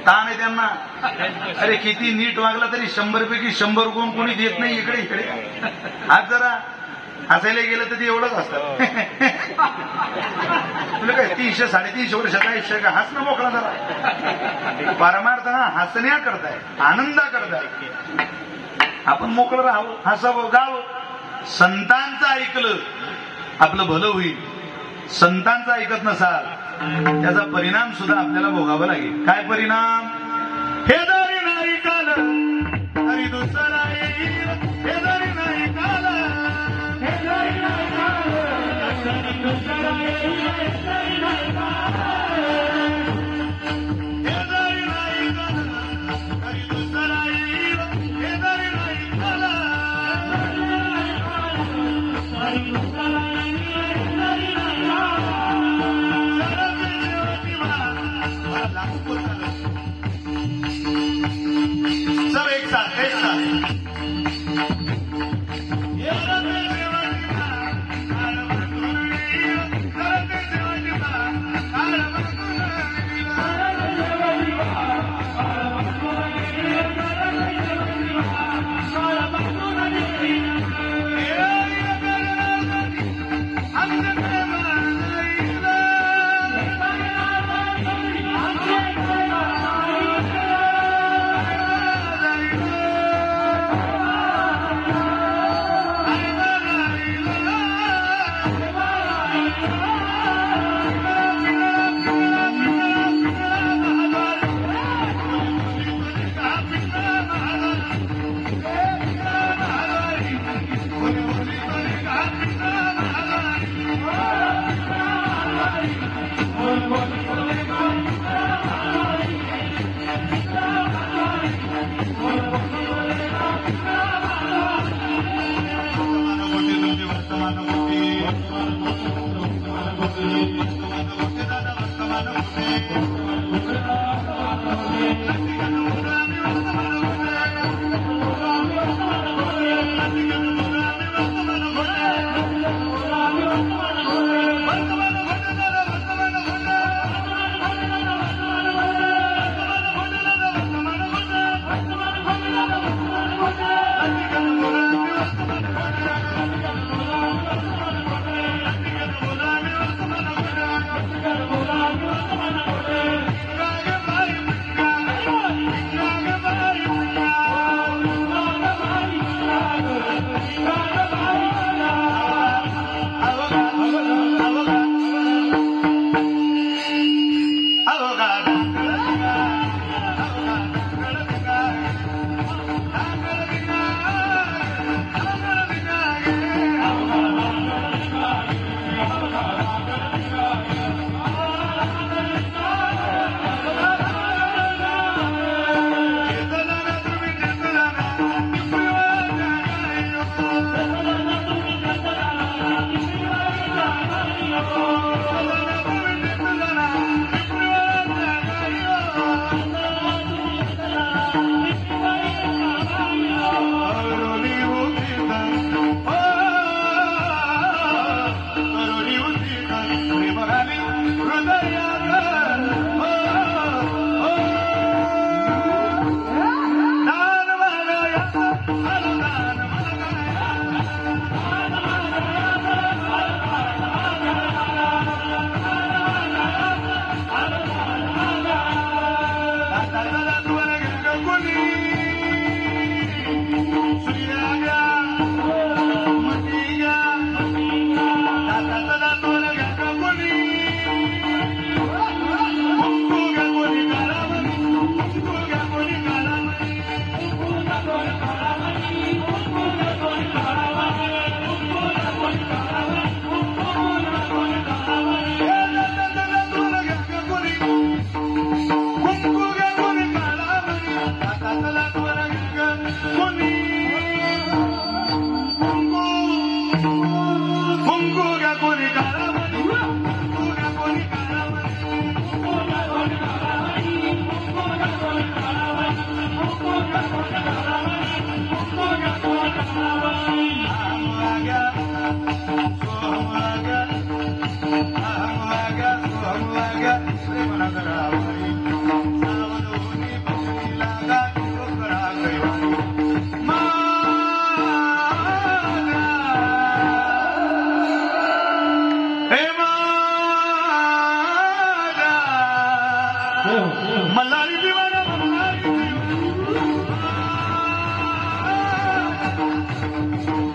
ताण आहे त्यांना. अरे किती नीट वागला तरी 100 पैकी 100 गुण कोणी देत नाही. इकडे इकडे आज जरा हसायला गेलं तर ते एवढंच असतं. तुला काय 300 350 वर्षाचा आयुष्य का? हसणं मोकळा जरा. परमार्थ हा हसण्या करताय, आनंदा करताय. आपण मोकळं राहावं, हसावं, गावं. संतांचं ऐकलं आपलं भलं होईल. संतांचं ऐकत नसाल त्याचा परिणाम सुद्धा आपल्याला भोगावा लागेल. काय परिणाम? हे जरी नाही काल तरी दुसरा येईल. हे जरी नाही काल, हे जरी नाही काल तरी दुसरा येईल. हे जरी नाही काल, हे जरी नाही काल तरी दुसरा येईल. हे जरी नाही काल तरी दुसरा येईल. सब एक साथ एक साथ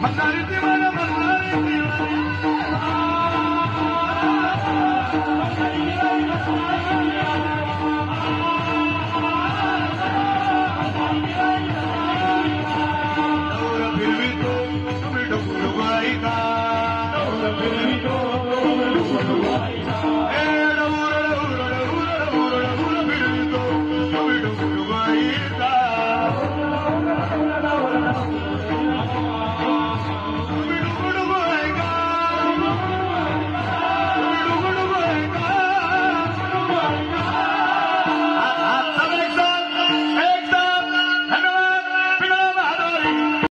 म्हातारी ती मला म्हातारी फिरवितो तुम्ही डोकू ऐका फिरवितो